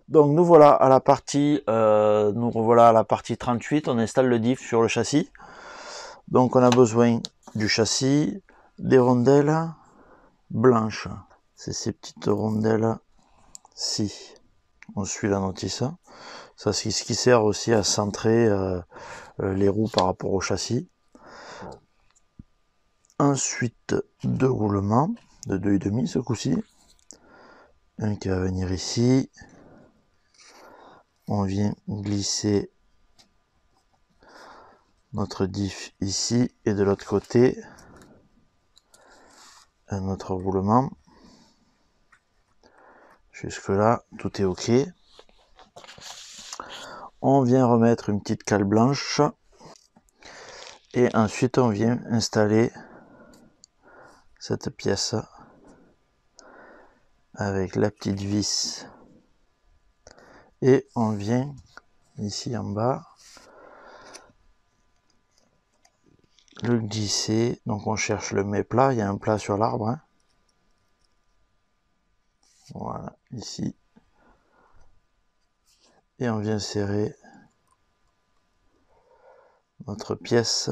Donc nous voilà à la partie 38, on installe le diff sur le châssis. Donc on a besoin du châssis, des rondelles blanches. C'est ces petites rondelles-ci. On suit la notice. Ça c'est ce qui sert aussi à centrer les roues par rapport au châssis. Ensuite, deux roulements de 2,5 ce coup-ci. Un qui va venir ici. On vient glisser notre diff ici et de l'autre côté un autre roulement. Jusque là, tout est ok. On vient remettre une petite cale blanche et ensuite on vient installer cette pièce avec la petite vis et on vient ici en bas le glisser. Donc on cherche le mets plat, il y a un plat sur l'arbre, hein. Voilà, ici, et on vient serrer notre pièce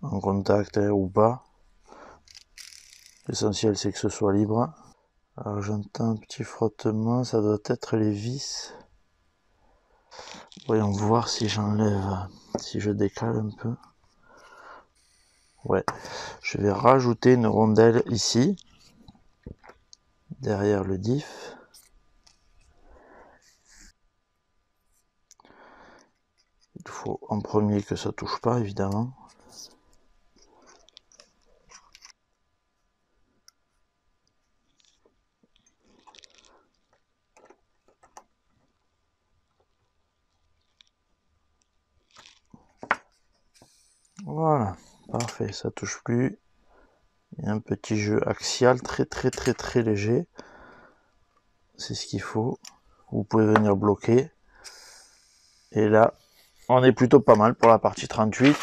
en contact ou pas. L'essentiel c'est que ce soit libre. Alors j'entends un petit frottement, ça doit être les vis. Voyons voir si j'enlève, si je décale un peu. Ouais, je vais rajouter une rondelle ici, derrière le diff. Il faut en premier que ça touche pas, évidemment. Voilà, parfait, ça touche plus. Il y a un petit jeu axial très léger. C'est ce qu'il faut. Vous pouvez venir bloquer. Et là, on est plutôt pas mal pour la partie 38.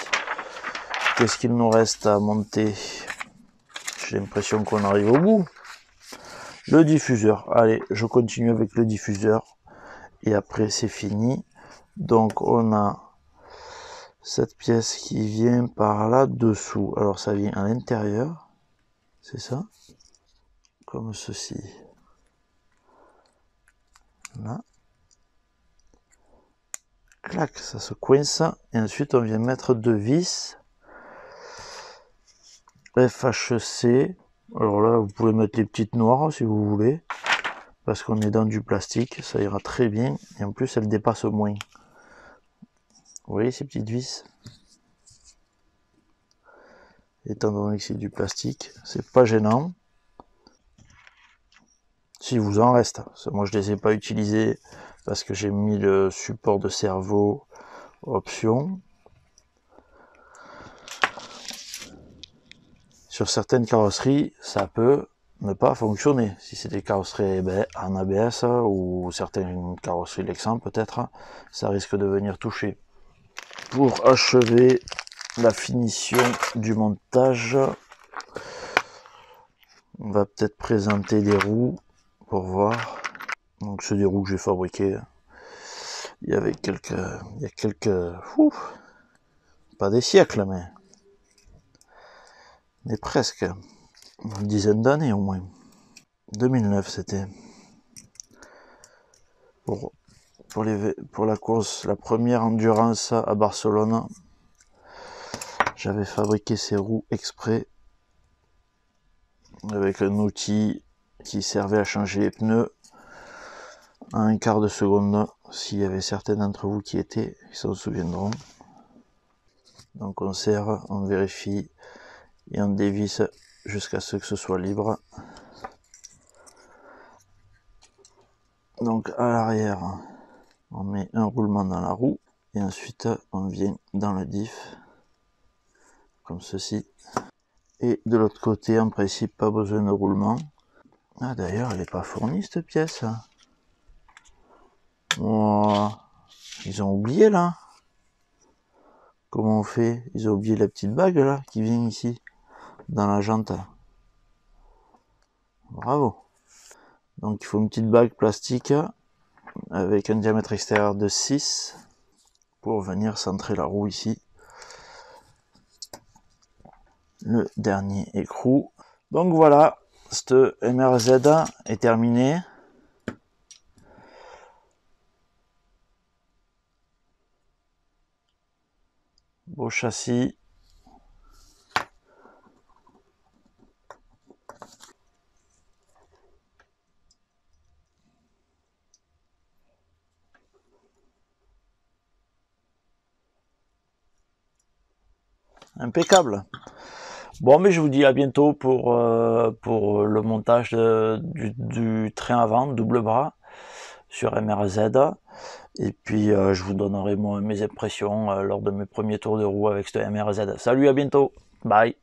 Qu'est-ce qu'il nous reste à monter? J'ai l'impression qu'on arrive au bout. Le diffuseur. Allez, je continue avec le diffuseur. Et après, c'est fini. Donc, on a cette pièce qui vient par là-dessous. Alors, ça vient à l'intérieur. C'est ça. Comme ceci. Là. Clac, ça se coince. Et ensuite, on vient mettre deux vis. FHC. Alors là, vous pouvez mettre les petites noires si vous voulez. Parce qu'on est dans du plastique, ça ira très bien. Et en plus, elles dépassent moins. Vous voyez ces petites vis? Étant donné que c'est du plastique, c'est pas gênant. Si vous en reste. Moi, je les ai pas utilisées parce que j'ai mis le support de cerveau option. Sur certaines carrosseries, ça peut ne pas fonctionner. Si c'est des carrosseries en ABS ou certaines carrosseries Lexan peut-être, ça risque de venir toucher. Pour achever la finition du montage, on va peut-être présenter des roues pour voir. Donc c'est des roues que j'ai fabriquées. Il y a quelques, pas des siècles, mais presque une dizaine d'années au moins. 2009 c'était. Pour la course, la première endurance à Barcelone, j'avais fabriqué ces roues exprès avec un outil qui servait à changer les pneus en un quart de seconde. S'il y avait certains d'entre vous qui étaient, ils s'en souviendront. Donc on serre, on vérifie et on dévisse jusqu'à ce que ce soit libre. Donc à l'arrière, on met un roulement dans la roue et ensuite on vient dans le diff comme ceci. Et de l'autre côté, en principe, pas besoin de roulement. Ah d'ailleurs, elle n'est pas fournie cette pièce. Oh, ils ont oublié là. Comment on fait? Ils ont oublié la petite bague là qui vient ici dans la jante. Bravo. Donc il faut une petite bague plastique avec un diamètre extérieur de 6 pour venir centrer la roue ici. Le dernier écrou. Donc voilà, cette MRZ est terminée. Beau châssis. Impeccable. Bon, mais je vous dis à bientôt pour le montage du train avant, double bras, sur MRZ. Et puis, je vous donnerai mes impressions lors de mes premiers tours de roue avec cette MRZ. Salut, à bientôt. Bye.